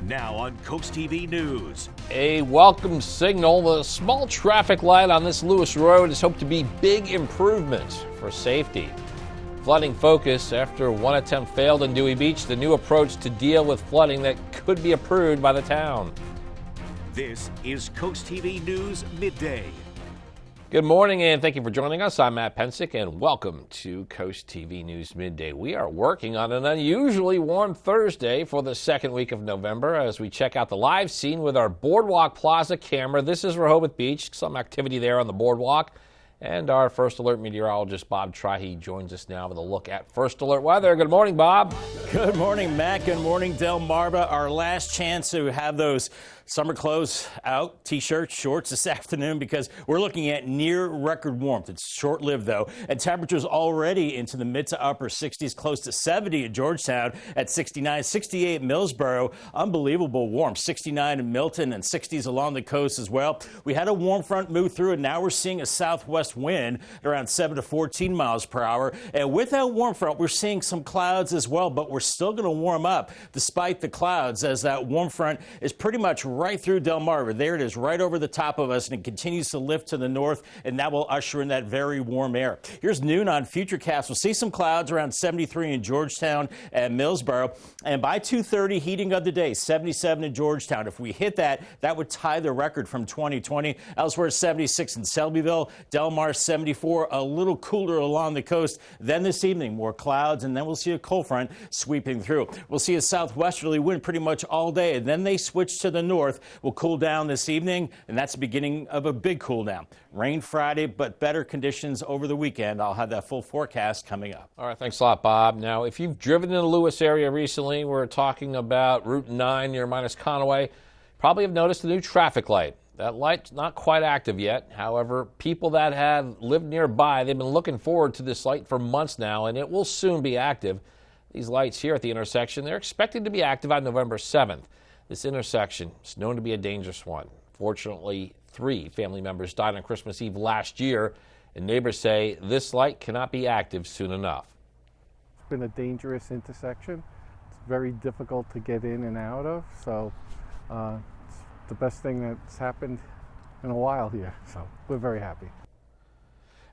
Now on CoastTV News. A welcome signal. The small traffic light on this Lewis Road is hoped to be big improvements for safety. Flooding focus after one attempt failed in Dewey Beach. The new approach to deal with flooding that could be approved by the town. This is CoastTV News Midday. Good morning and thank you for joining us. I'm Matt Pensick and welcome to Coast TV News Midday. We are working on an unusually warm Thursday for the second week of November as we check out the live scene with our Boardwalk Plaza camera. This is Rehoboth Beach, some activity there on the boardwalk. And our First Alert meteorologist, Bob Trahey, joins us now with a look at First Alert weather. Good morning, Bob. Good morning, Matt. Good morning, Delmarva. Our last chance to have those summer clothes out, T-shirts, shorts this afternoon because we're looking at near record warmth. It's short-lived, though, and temperatures already into the mid to upper 60s, close to 70 at Georgetown at 69, 68 Millsboro. Unbelievable warm, 69 in Milton and 60s along the coast as well. We had a warm front move through, and now we're seeing a southwest wind around 7 to 14 miles per hour. And with that warm front, we're seeing some clouds as well, but we're still going to warm up despite the clouds as that warm front is pretty much right through Delmarva. There it is right over the top of us, and it continues to lift to the north, and that will usher in that very warm air. Here's noon on Futurecast. We'll see some clouds around 73 in Georgetown and Millsboro, and by 2:30, heating of the day, 77 in Georgetown. If we hit that, that would tie the record from 2020. Elsewhere, 76 in Selbyville, Delmar 74, a little cooler along the coast. Then this evening, more clouds, and then we'll see a cold front sweeping through. We'll see a southwesterly wind pretty much all day, and then they switch to the north. Will cool down this evening, and that's the beginning of a big cool down. Rain Friday, but better conditions over the weekend. I'll have that full forecast coming up. All right, thanks a lot, Bob. Now, if you've driven in the Lewis area recently, we're talking about Route 9 near Minus Conaway, probably have noticed the new traffic light. That light's not quite active yet. However, people that have lived nearby, they've been looking forward to this light for months now, and it will soon be active. These lights here at the intersection, they're expected to be active on November 7th. This intersection is known to be a dangerous one. Fortunately, 3 family members died on Christmas Eve last year, and neighbors say this light cannot be active soon enough. It's been a dangerous intersection. It's very difficult to get in and out of, so it's the best thing that's happened in a while here, so we're very happy.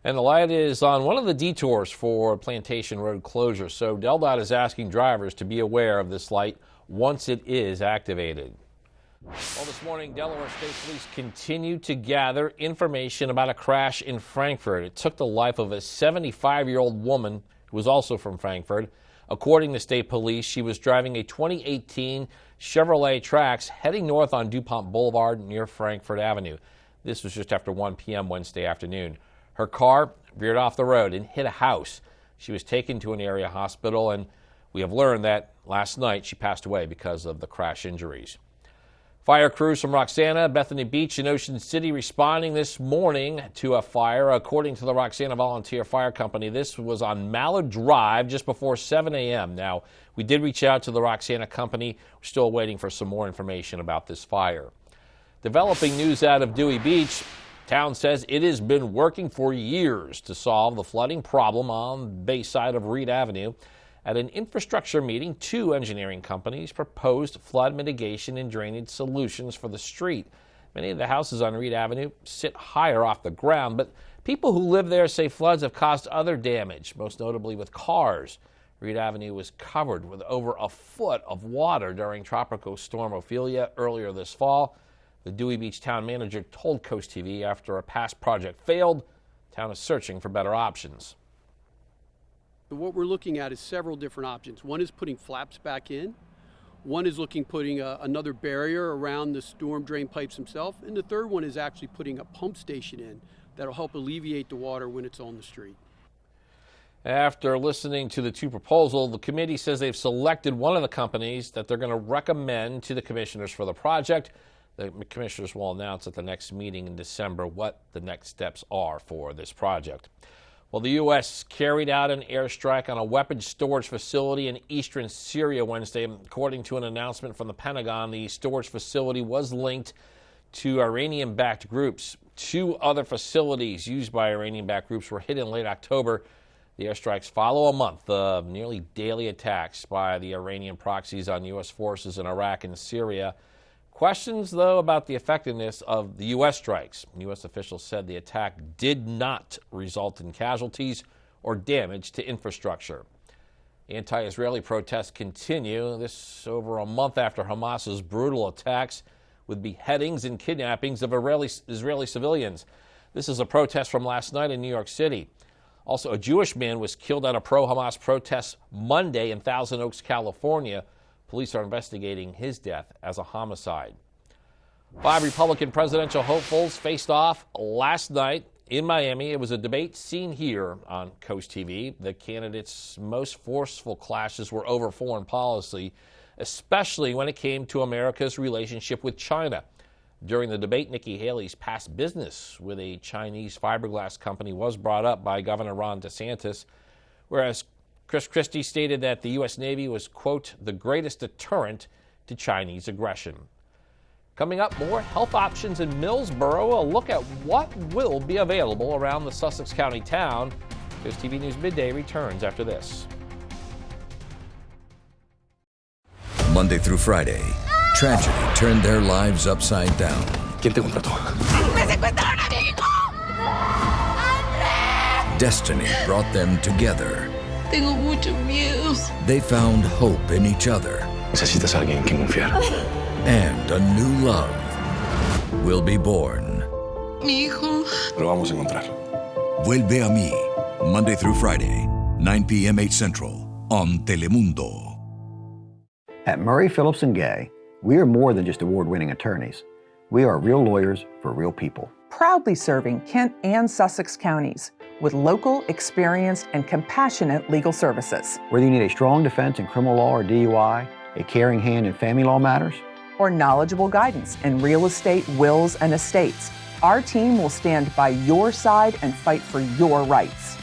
And the light is on one of the detours for Plantation Road closure, so DelDOT is asking drivers to be aware of this light once it is activated. Well, this morning, Delaware State Police continue to gather information about a crash in Frankfort. It took the life of a 75-year-old woman who was also from Frankfort. According to state police, she was driving a 2018 Chevrolet Trax heading north on DuPont Boulevard near Frankfort Avenue. This was just after 1 p.m. Wednesday afternoon. Her car veered off the road and hit a house. She was taken to an area hospital, and we have learned that last night she passed away because of the crash injuries. Fire crews from Roxana, Bethany Beach, and Ocean City responding this morning to a fire. According to the Roxana Volunteer Fire Company, this was on Mallard Drive just before 7 a.m. Now, we did reach out to the Roxana Company. We're still waiting for some more information about this fire. Developing news out of Dewey Beach. Town says it has been working for years to solve the flooding problem on the bay side of Reed Avenue. At an infrastructure meeting, 2 engineering companies proposed flood mitigation and drainage solutions for the street. Many of the houses on Reed Avenue sit higher off the ground, but people who live there say floods have caused other damage, most notably with cars. Reed Avenue was covered with over a foot of water during Tropical Storm Ophelia earlier this fall. The Dewey Beach town manager told Coast TV after a past project failed, the town is searching for better options. What we're looking at is several different options. One is putting flaps back in. One is putting another barrier around the storm drain pipes themselves. And the third one is actually putting a pump station in that'll help alleviate the water when it's on the street. After listening to the 2 proposals, the committee says they've selected one of the companies that they're going to recommend to the commissioners for the project. The commissioners will announce at the next meeting in December what the next steps are for this project. Well, the U.S. carried out an airstrike on a weapons storage facility in eastern Syria Wednesday. According to an announcement from the Pentagon, the storage facility was linked to Iranian-backed groups. 2 other facilities used by Iranian-backed groups were hit in late October. The airstrikes follow a month of nearly daily attacks by the Iranian proxies on U.S. forces in Iraq and Syria. Questions, though, about the effectiveness of the U.S. strikes. U.S. officials said the attack did not result in casualties or damage to infrastructure. Anti-Israeli protests continue, this over a month after Hamas's brutal attacks with beheadings and kidnappings of Israeli civilians. This is a protest from last night in New York City. Also, a Jewish man was killed at a pro-Hamas protest Monday in Thousand Oaks, California. Police are investigating his death as a homicide. 5 Republican presidential hopefuls faced off last night in Miami. It was a debate seen here on CoastTV. The candidates' most forceful clashes were over foreign policy, especially when it came to America's relationship with China. During the debate, Nikki Haley's past business with a Chinese fiberglass company was brought up by Governor Ron DeSantis, whereas Chris Christie stated that the U.S. Navy was, quote, the greatest deterrent to Chinese aggression. Coming up, more health options in Millsboro, a look at what will be available around the Sussex County town. CoastTV News Midday returns after this. Monday through Friday, tragedy turned their lives upside down. ¿Quién te contrató? ¡Me secuestraron a mi hijo! ¡Andrés! Destiny brought them together. Tengo muchos miedos. They found hope in each other. Necesitas a alguien en quien confiar. And a new love will be born. Mi hijo. Lo vamos a encontrar. Vuelve a mí, Monday through Friday, 9 p.m. 8 Central, on Telemundo. At Murray, Phillips & Gay, we are more than just award-winning attorneys. We are real lawyers for real people. Proudly serving Kent and Sussex counties with local, experienced, and compassionate legal services. Whether you need a strong defense in criminal law or DUI, a caring hand in family law matters, or knowledgeable guidance in real estate, wills, and estates, our team will stand by your side and fight for your rights.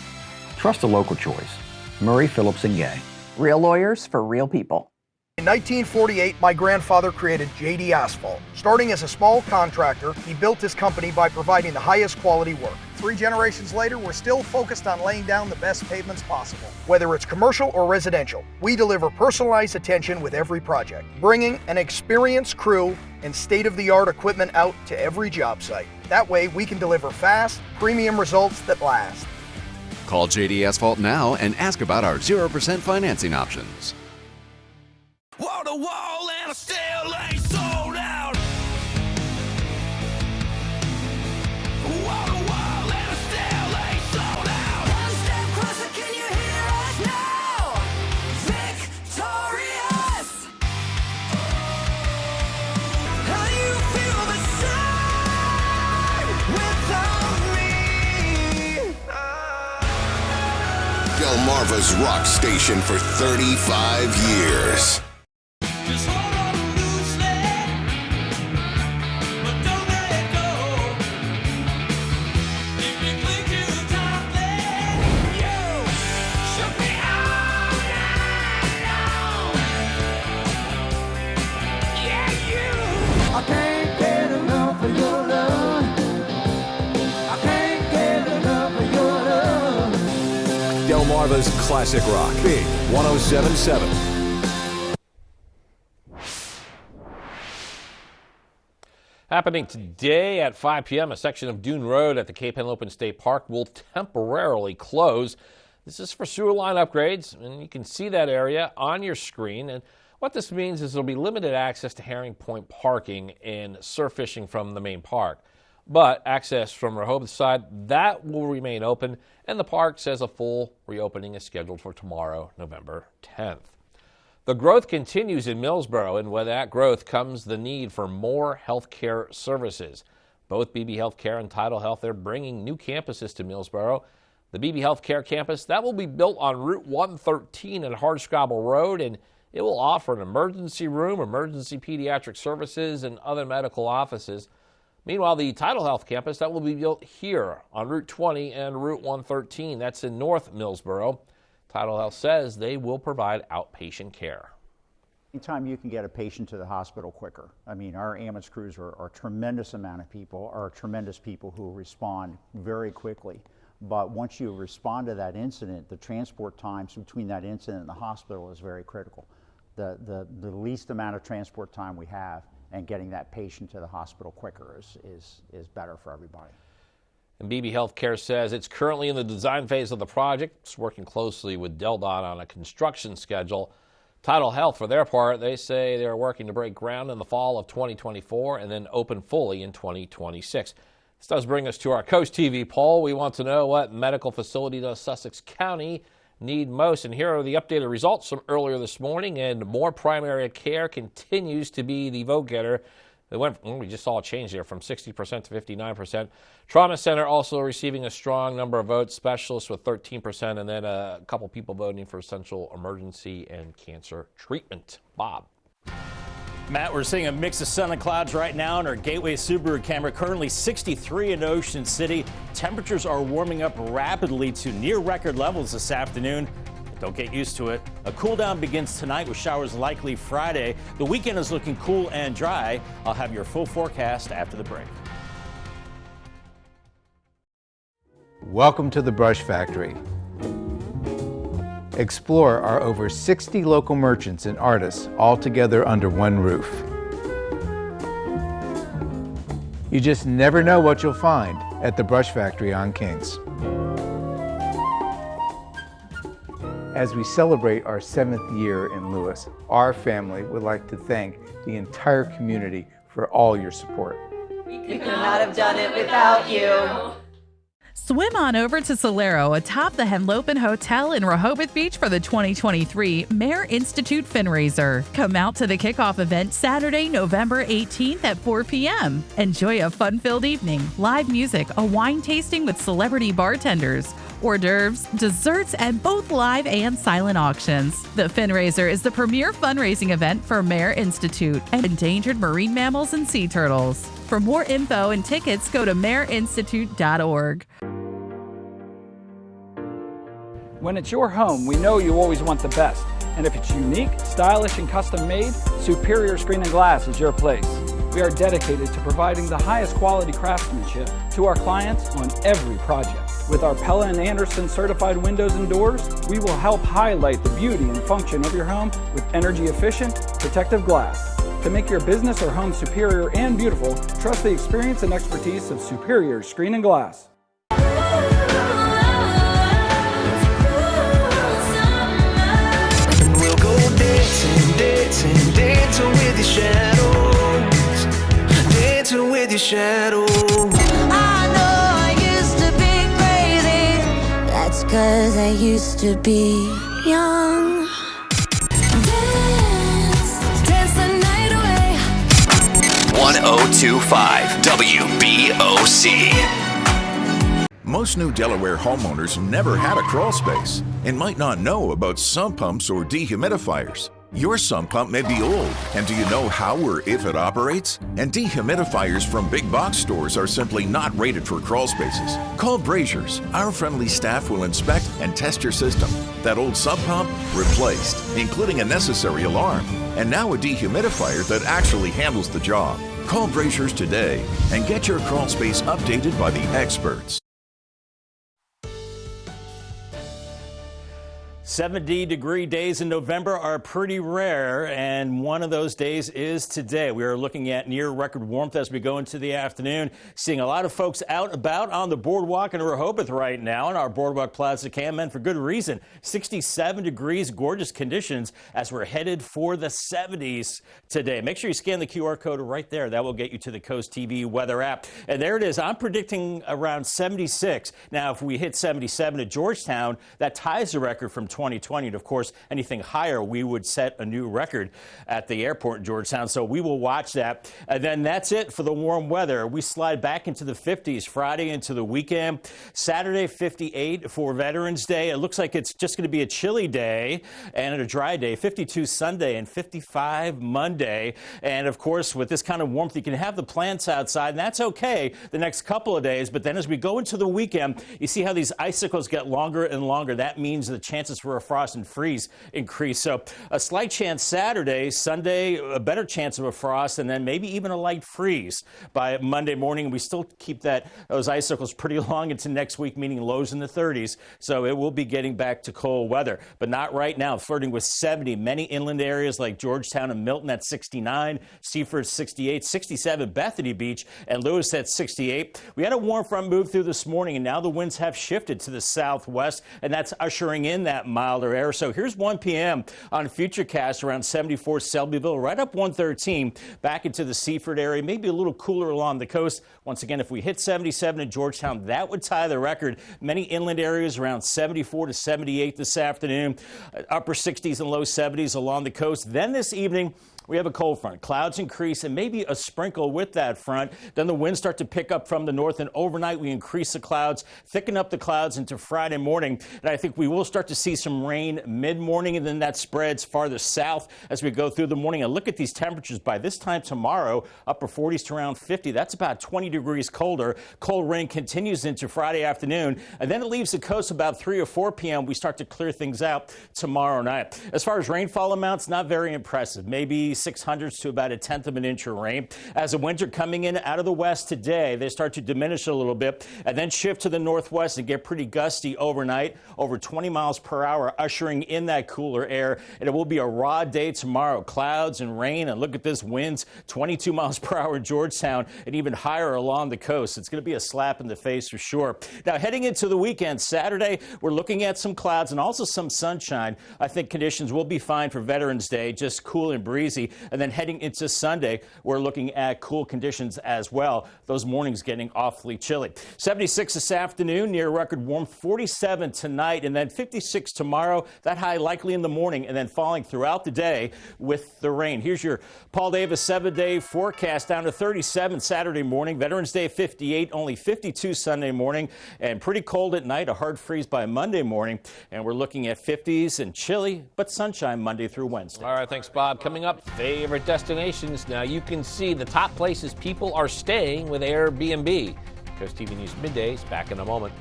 trust a local choice. Murray, Phillips & Gay. Real lawyers for real people. In 1948, my grandfather created JD Asphalt. Starting as a small contractor, he built his company by providing the highest quality work. 3 generations later, we're still focused on laying down the best pavements possible. Whether it's commercial or residential, we deliver personalized attention with every project, bringing an experienced crew and state-of-the-art equipment out to every job site. That way, we can deliver fast, premium results that last. Call JD Asphalt now and ask about our 0% financing options. Wall to wall and I still ain't sold out. Wall to wall and I still ain't sold out. One step closer, can you hear us now? Victorious. How do you feel the same without me? Delmarva's rock station for 35 years. Just hold on loosely, but don't let it go. If you cling too tightly, you shook me all night long. Yeah, you. I can't get enough of your love. I can't get enough of your love. Delmarva's Classic Rock, Big 107.7. Happening today at 5 p.m., a section of Dune Road at the Cape Henlopen State Park will temporarily close. This is for sewer line upgrades, and you can see that area on your screen. And what this means is there'll be limited access to Herring Point parking and surf fishing from the main park. But access from Rehoboth side, that will remain open, and the park says a full reopening is scheduled for tomorrow, November 10th. The growth continues in Millsboro, and with that growth comes the need for more health care services. Both BB Healthcare and Tidal Health are bringing new campuses to Millsboro. The BB Healthcare campus, that will be built on Route 113 and Hardscrabble Road, and it will offer an emergency room, emergency pediatric services, and other medical offices. Meanwhile, the Tidal Health campus, that will be built here on Route 20 and Route 113. That's in North Millsboro. Tidal Health says they will provide outpatient care. Anytime you can get a patient to the hospital quicker. I mean, our ambulance crews are a tremendous amount of people, are tremendous people who respond very quickly. But once you respond to that incident, the transport times between that incident and the hospital is very critical. The least amount of transport time we have and getting that patient to the hospital quicker is better for everybody. And BB Healthcare says it's currently in the design phase of the project. It's working closely with DelDOT on a construction schedule. Tidal Health, for their part, they say they're working to break ground in the fall of 2024 and then open fully in 2026. This does bring us to our Coast TV poll. We want to know what medical facility does Sussex County need most. And here are the updated results from earlier this morning. And more primary care continues to be the vote getter. We just saw a change there from 60% to 59%. Trauma Center also receiving a strong number of votes. Specialists with 13%, and then a couple people voting for essential emergency and cancer treatment. Bob. Matt, we're seeing a mix of sun and clouds right now in our Gateway Subaru camera. Currently 63 in Ocean City. Temperatures are warming up rapidly to near record levels this afternoon. Don't get used to it. A cool down begins tonight with showers likely Friday. The weekend is looking cool and dry. I'll have your full forecast after the break. Welcome to the Brush Factory. Explore our over 60 local merchants and artists all together under one roof. You just never know what you'll find at the Brush Factory on Kings. As we celebrate our 7th year in Lewis, our family would like to thank the entire community for all your support. We could not have done it without you. Swim on over to Solero atop the Henlopen Hotel in Rehoboth Beach for the 2023 Mayor Institute Fundraiser. Come out to the kickoff event Saturday, November 18th at 4 p.m. Enjoy a fun-filled evening, live music, a wine tasting with celebrity bartenders, hors d'oeuvres, desserts, and both live and silent auctions. The fundraiser is the premier fundraising event for Mayor Institute and endangered marine mammals and sea turtles. For more info and tickets, go to mayerinstitute.org. When it's your home, we know you always want the best. And if it's unique, stylish, and custom made, Superior Screen and Glass is your place. We are dedicated to providing the highest quality craftsmanship to our clients on every project. With our Pella and Anderson certified windows and doors, we will help highlight the beauty and function of your home with energy efficient, protective glass. To make your business or home superior and beautiful, trust the experience and expertise of Superior Screen and Glass. We'll go dancing, dancing, dancing with your shadows, dancing with your shadows. I know I used to be crazy. That's 'cause I used to be young. Dance, dance the night away. 1025 WBOC. Most new Delaware homeowners never had a crawl space and might not know about sump pumps or dehumidifiers. Your sump pump may be old, and do you know how or if it operates? And dehumidifiers from big box stores are simply not rated for crawl spaces. Call Brazier's. Our friendly staff will inspect and test your system. That old sump pump, replaced, including a necessary alarm. And now a dehumidifier that actually handles the job. Call Brazier's today and get your crawl space updated by the experts. 70-degree days in November are pretty rare, and one of those days is today. We are looking at near record warmth as we go into the afternoon, seeing a lot of folks out about on the boardwalk in Rehoboth right now in our Boardwalk Plaza cam, and for good reason. 67 degrees, gorgeous conditions as we're headed for the 70s today. Make sure you scan the QR code right there. That will get you to the Coast TV weather app. And there it is. I'm predicting around 76. Now, if we hit 77 at Georgetown, that ties the record from 2020, and of course anything higher we would set a new record at the airport in Georgetown, so we will watch that. And then that's it for the warm weather. We slide back into the 50s Friday into the weekend. Saturday 58 for Veterans Day. It looks like it's just going to be a chilly day and a dry day. 52 Sunday and 55 Monday. And of course with this kind of warmth you can have the plants outside, and that's okay the next couple of days. But then as we go into the weekend, you see how these icicles get longer and longer. That means the chances for a frost and freeze increase. So a slight chance Saturday, Sunday, a better chance of a frost, and then maybe even a light freeze by Monday morning. We still keep those icicles pretty long into next week, meaning lows in the 30s. So it will be getting back to cold weather, but not right now. Flirting with 70. Many inland areas like Georgetown and Milton at 69, Seaford 68, 67 Bethany Beach, and Lewis at 68. We had a warm front move through this morning, and now the winds have shifted to the southwest, and that's ushering in that milder air. So here's 1 p.m. on Futurecast around 74 Selbyville, right up 113 back into the Seaford area, maybe a little cooler along the coast. Once again, if we hit 77 in Georgetown, that would tie the record. Many inland areas around 74 to 78 this afternoon, upper 60s and low 70s along the coast. Then this evening, we have a cold front. Clouds increase and maybe a sprinkle with that front. Then the winds start to pick up from the north, and overnight we increase the clouds, thicken up the clouds into Friday morning. And I think we will start to see some rain mid-morning, and then that spreads farther south as we go through the morning. And look at these temperatures by this time tomorrow, upper 40s to around 50. That's about 20 degrees colder. Cold rain continues into Friday afternoon, and then it leaves the coast about 3 or 4 p.m. We start to clear things out tomorrow night. As far as rainfall amounts, not very impressive. Maybe 600s to about 1/10 of an inch of rain. As the winds are coming in out of the west today, they start to diminish a little bit and then shift to the northwest and get pretty gusty overnight, over 20 miles per hour, ushering in that cooler air. And it will be a raw day tomorrow. Clouds and rain, and look at this, winds 22 miles per hour in Georgetown and even higher along the coast. It's going to be a slap in the face for sure. Now, heading into the weekend, Saturday, we're looking at some clouds and also some sunshine. I think conditions will be fine for Veterans Day, just cool and breezy. And then heading into Sunday, we're looking at cool conditions as well. Those mornings getting awfully chilly. 76 this afternoon, near record warm, 47 tonight, and then 56 tomorrow. That high likely in the morning and then falling throughout the day with the rain. Here's your Paul Davis 7-day forecast, down to 37 Saturday morning. Veterans Day 58, only 52 Sunday morning, and pretty cold at night, a hard freeze by Monday morning. And we're looking at 50s and chilly, but sunshine Monday through Wednesday. All right, thanks, Bob. Coming up, favorite destinations. Now you can see the top places people are staying with Airbnb. CoastTV News Middays, back in a moment.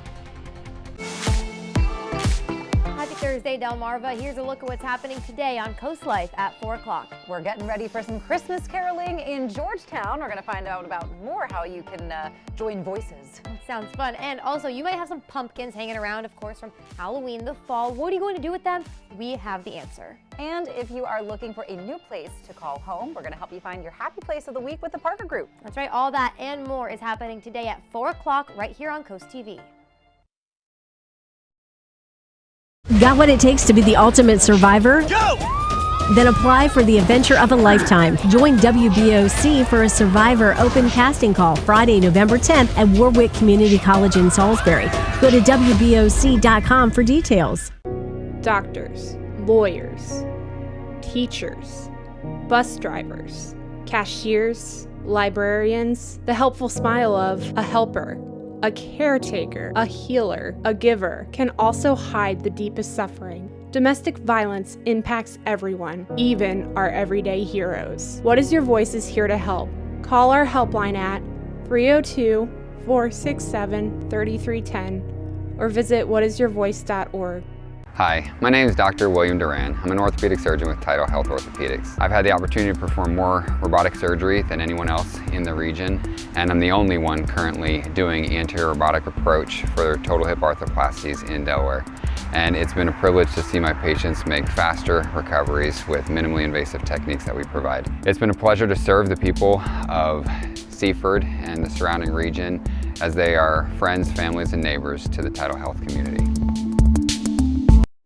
Happy Thursday, Delmarva. Here's a look at what's happening today on Coast Life at 4 o'clock. We're getting ready for some Christmas caroling in Georgetown. We're going to find out about more how you can join voices. Sounds fun. And also, you might have some pumpkins hanging around, of course, from Halloween, the fall. What are you going to do with them? We have the answer. And if you are looking for a new place to call home, we're going to help you find your happy place of the week with the Parker Group. That's right. All that and more is happening today at 4 o'clock right here on Coast TV. Got what it takes to be the ultimate survivor? Go! Then apply for the adventure of a lifetime. Join WBOC for a Survivor open casting call Friday, November 10th at Warwick Community College in Salisbury. Go to WBOC.com for details. Doctors, lawyers, teachers, bus drivers, cashiers, librarians, the helpful smile of a helper, a caretaker, a healer, a giver can also hide the deepest suffering. Domestic violence impacts everyone, even our everyday heroes. What is Your Voice is here to help. Call our helpline at 302-467-3310 or visit whatisyourvoice.org. Hi, my name is Dr. William Duran. I'm an orthopedic surgeon with Tidal Health Orthopedics. I've had the opportunity to perform more robotic surgery than anyone else in the region, and I'm the only one currently doing anterior robotic approach for total hip arthroplasties in Delaware. And it's been a privilege to see my patients make faster recoveries with minimally invasive techniques that we provide. It's been a pleasure to serve the people of Seaford and the surrounding region as they are friends, families, and neighbors to the Tidal Health community.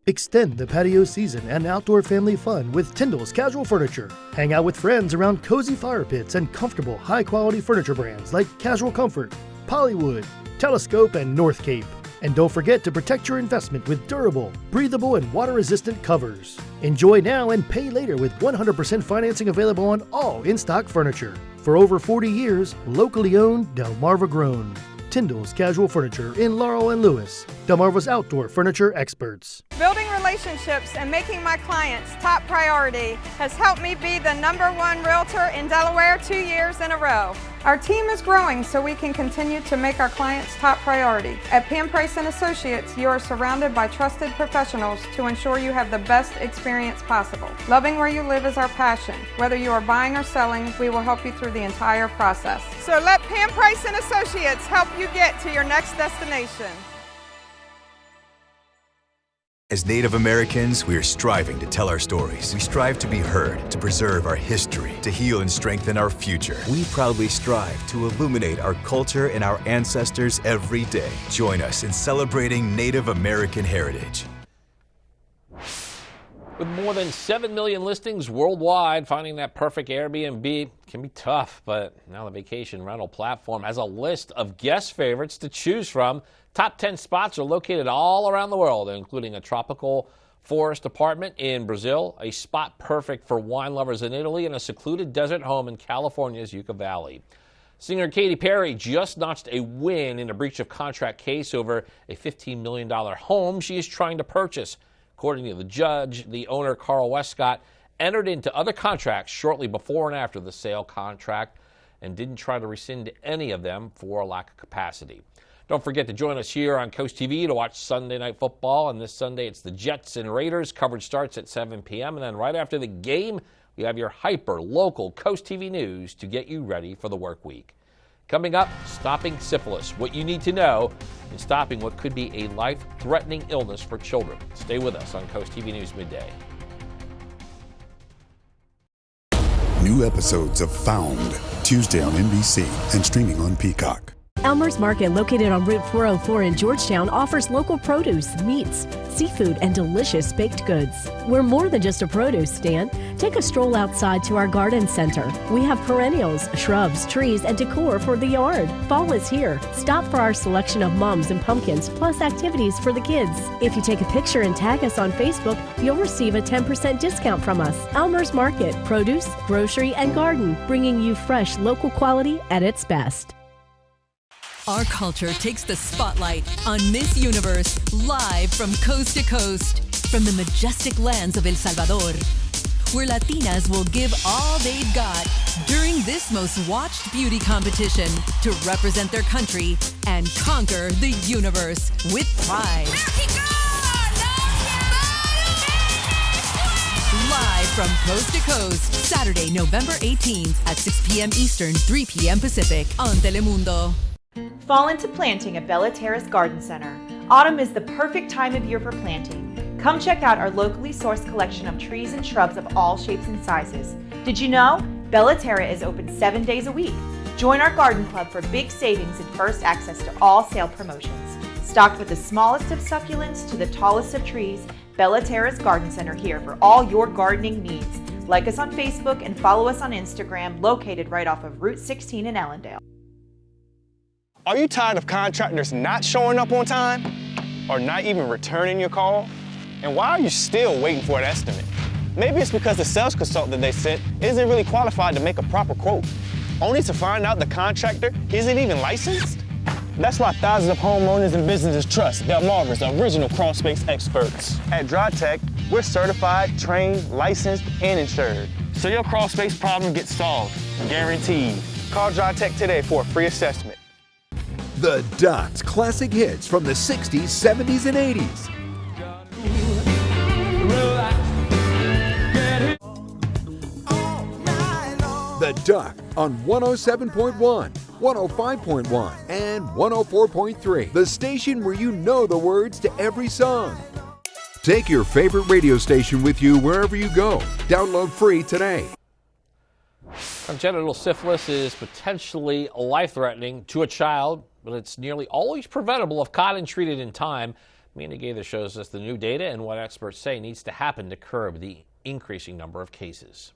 Extend the patio season and outdoor family fun with Tyndall's Casual Furniture. Hang out with friends around cozy fire pits and comfortable, high-quality furniture brands like Casual Comfort, Pollywood, Telescope, and North Cape. And don't forget to protect your investment with durable, breathable, and water-resistant covers. Enjoy now and pay later with 100% financing available on all in-stock furniture. For over 40 years, locally owned, Delmarva grown. Tyndall's Casual Furniture in Laurel and Lewis, Delmarva's outdoor furniture experts. Building relationships and making my clients top priority has helped me be the #1 realtor in Delaware 2 years in a row. Our team is growing so we can continue to make our clients top priority. At Pam Price & Associates, you are surrounded by trusted professionals to ensure you have the best experience possible. Loving where you live is our passion. Whether you are buying or selling, we will help you through the entire process. So let Pam Price & Associates help you get to your next destination. As Native Americans, we are striving to tell our stories. We strive to be heard, to preserve our history, to heal and strengthen our future. We proudly strive to illuminate our culture and our ancestors every day. Join us in celebrating Native American heritage. With more than 7 million listings worldwide, finding that perfect Airbnb can be tough, but now the vacation rental platform has a list of guest favorites to choose from. Top 10 spots are located all around the world, including a tropical forest apartment in Brazil, a spot perfect for wine lovers in Italy, and a secluded desert home in California's Yucca Valley. Singer Katy Perry just notched a win in a breach of contract case over a $15 million home she is trying to purchase. According to the judge, the owner, Carl Westcott, entered into other contracts shortly before and after the sale contract and didn't try to rescind any of them for lack of capacity. Don't forget to join us here on Coast TV to watch Sunday Night Football. And this Sunday, it's the Jets and Raiders. Coverage starts at 7 p.m. And then right after the game, we have your hyper-local Coast TV news to get you ready for the work week. Coming up, stopping syphilis, what you need to know, and stopping what could be a life-threatening illness for children. Stay with us on Coast TV News Midday. New episodes of Found, Tuesday on NBC and streaming on Peacock. Elmer's Market, located on Route 404 in Georgetown, offers local produce, meats, seafood, and delicious baked goods. We're more than just a produce stand. Take a stroll outside to our garden center. We have perennials, shrubs, trees, and decor for the yard. Fall is here. Stop for our selection of mums and pumpkins, plus activities for the kids. If you take a picture and tag us on Facebook, you'll receive a 10% discount from us. Elmer's Market, produce, grocery, and garden, bringing you fresh, local quality at its best. Our culture takes the spotlight on Miss Universe, live from coast to coast, from the majestic lands of El Salvador, where Latinas will give all they've got during this most watched beauty competition to represent their country and conquer the universe with pride. Live from coast to coast, Saturday, November 18th at 6 p.m. Eastern, 3 p.m. Pacific on Telemundo. Fall into planting at Bella Terrace Garden Center. Autumn is the perfect time of year for planting. Come check out our locally sourced collection of trees and shrubs of all shapes and sizes. Did you know Bella Terra is open 7 days a week? Join our garden club for big savings and first access to all sale promotions. Stocked with the smallest of succulents to the tallest of trees, Bella Terrace Garden Center here for all your gardening needs. Like us on Facebook and follow us on Instagram, located right off of Route 16 in Ellendale. Are you tired of contractors not showing up on time or not even returning your call? And why are you still waiting for an estimate? Maybe it's because the sales consultant they sent isn't really qualified to make a proper quote, only to find out the contractor isn't even licensed? That's why thousands of homeowners and businesses trust Delmarva's original crawl space experts. At DryTech, we're certified, trained, licensed, and insured. So your crawl space problem gets solved, guaranteed. Call DryTech today for a free assessment. The Dots classic hits from the 60s, 70s, and 80s. The Duck on 107.1, 105.1, and 104.3. The station where you know the words to every song. Take your favorite radio station with you wherever you go. Download free today. Congenital syphilis is potentially life-threatening to a child, but it's nearly always preventable if caught and treated in time. Mina Gaither shows us the new data and what experts say needs to happen to curb the increasing number of cases.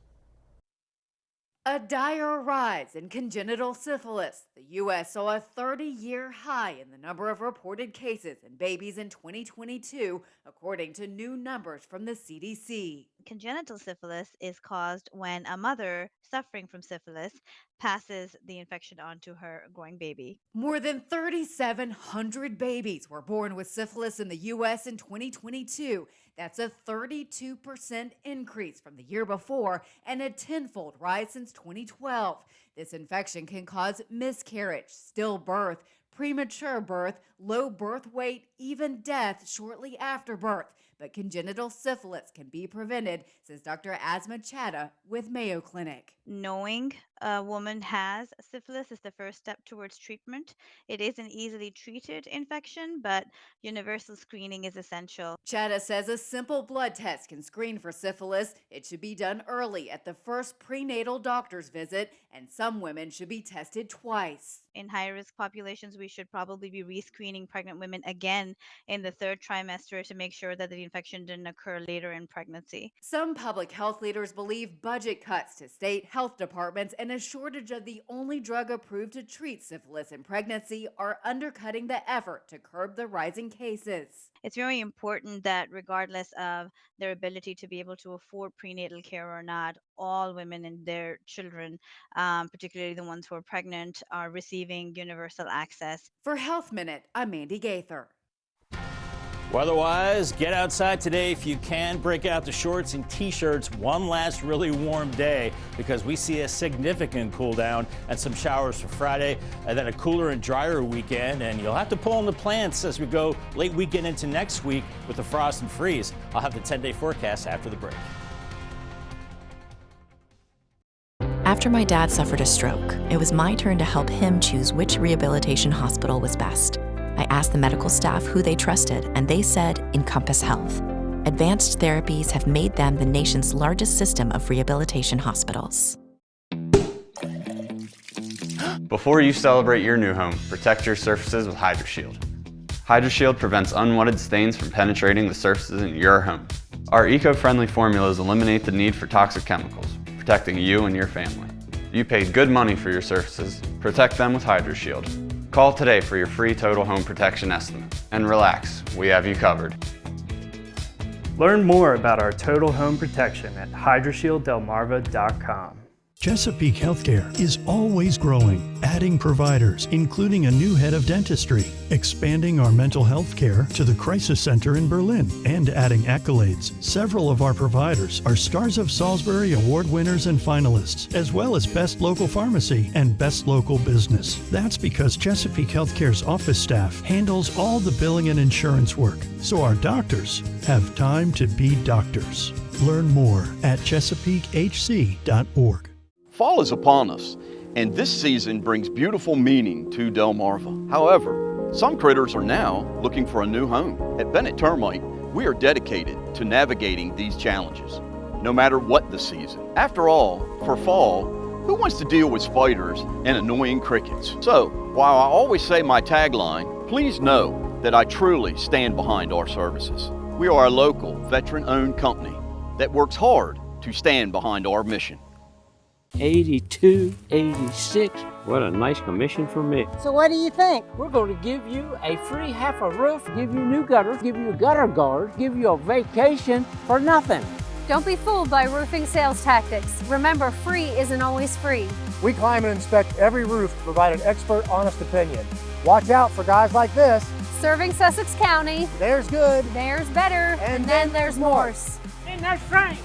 A dire rise in congenital syphilis. The U.S. saw a 30-year high in the number of reported cases in babies in 2022, according to new numbers from the CDC. Congenital syphilis is caused when a mother suffering from syphilis passes the infection on to her growing baby. More than 3,700 babies were born with syphilis in the U.S. in 2022. That's a 32% increase from the year before and a tenfold rise since 2012. This infection can cause miscarriage, stillbirth, premature birth, low birth weight, even death shortly after birth. But congenital syphilis can be prevented, says Dr. Asma Chadha with Mayo Clinic. Knowing a woman has syphilis is the first step towards treatment. It is an easily treated infection, but universal screening is essential. Chadha says a simple blood test can screen for syphilis. It should be done early at the first prenatal doctor's visit, and some women should be tested twice. In high-risk populations, we should probably be rescreening pregnant women again in the third trimester to make sure that the infection didn't occur later in pregnancy. Some public health leaders believe budget cuts to state health departments and a shortage of the only drug approved to treat syphilis in pregnancy are undercutting the effort to curb the rising cases. It's very important that regardless of their ability to be able to afford prenatal care or not, all women and their children, particularly the ones who are pregnant, are receiving universal access. For Health Minute, I'm Mandy Gaither. Weather-wise, get outside today if you can. Break out the shorts and T-shirts one last really warm day because we see a significant cool down and some showers for Friday, and then a cooler and drier weekend. And you'll have to pull in the plants as we go late weekend into next week with the frost and freeze. I'll have the 10-day forecast after the break. After my dad suffered a stroke, it was my turn to help him choose which rehabilitation hospital was best. I asked the medical staff who they trusted, and they said Encompass Health. Advanced therapies have made them the nation's largest system of rehabilitation hospitals. Before you celebrate your new home, protect your surfaces with HydroShield. HydroShield prevents unwanted stains from penetrating the surfaces in your home. Our eco-friendly formulas eliminate the need for toxic chemicals, protecting you and your family. You paid good money for your surfaces. Protect them with HydroShield. Call today for your free total home protection estimate. And relax, we have you covered. Learn more about our total home protection at hydroshielddelmarva.com. Chesapeake Healthcare is always growing, adding providers, including a new head of dentistry, expanding our mental health care to the Crisis Center in Berlin, and adding accolades. Several of our providers are Stars of Salisbury Award winners and finalists, as well as Best Local Pharmacy and Best Local Business. That's because Chesapeake Healthcare's office staff handles all the billing and insurance work, so our doctors have time to be doctors. Learn more at chesapeakehc.org. Fall is upon us, and this season brings beautiful meaning to Delmarva. However, some critters are now looking for a new home. At Bennett Termite, we are dedicated to navigating these challenges, no matter what the season. After all, for fall, who wants to deal with spiders and annoying crickets? So, while I always say my tagline, please know that I truly stand behind our services. We are a local, veteran-owned company that works hard to stand behind our mission. 82, 86. What a nice commission for me. So what do you think? We're going to give you a free half a roof, give you new gutters, give you a gutter guard, give you a vacation for nothing. Don't be fooled by roofing sales tactics. Remember, free isn't always free. We climb and inspect every roof to provide an expert, honest opinion. Watch out for guys like this. Serving Sussex County. There's good. There's better. And then there's Morse. And that's Frank.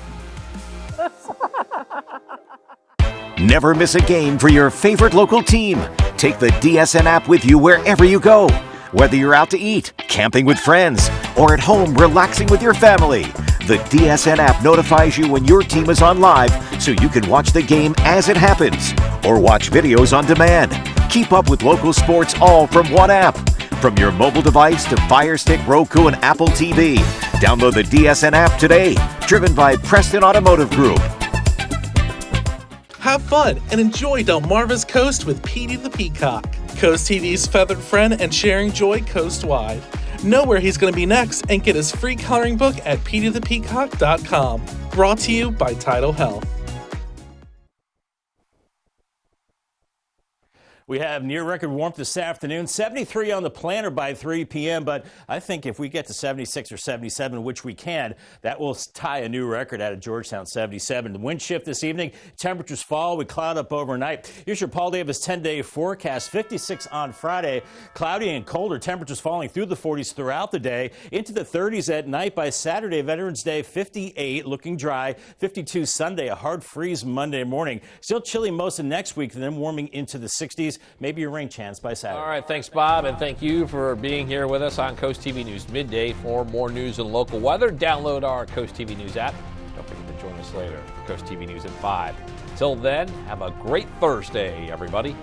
Never miss a game for your favorite local team. Take the DSN app with you wherever you go. Whether you're out to eat, camping with friends, or at home relaxing with your family, the DSN app notifies you when your team is on live so you can watch the game as it happens or watch videos on demand. Keep up with local sports all from one app. From your mobile device to Fire Stick, Roku, and Apple TV. Download the DSN app today. Driven by Preston Automotive Group. Have fun and enjoy Delmarva's Coast with Petey the Peacock, CoastTV's feathered friend and sharing joy coast-wide. Know where he's going to be next and get his free coloring book at peteythepeacock.com. Brought to you by Tidal Health. We have near record warmth this afternoon, 73 on the planner by 3 p.m. But I think if we get to 76 or 77, which we can, that will tie a new record out of Georgetown, 77. The wind shift this evening, temperatures fall. We cloud up overnight. Here's your Paul Davis 10-day forecast. 56 on Friday, cloudy and colder. Temperatures falling through the 40s throughout the day, into the 30s at night. By Saturday, Veterans Day, 58, looking dry. 52 Sunday, a hard freeze Monday morning. Still chilly most of next week, then warming into the 60s. Maybe a rain chance by Saturday. All right, thanks, Bob, and thank you for being here with us on Coast TV News Midday. For more news and local weather, download our Coast TV News app. Don't forget to join us later for Coast TV News at 5. Till then, have a great Thursday, everybody.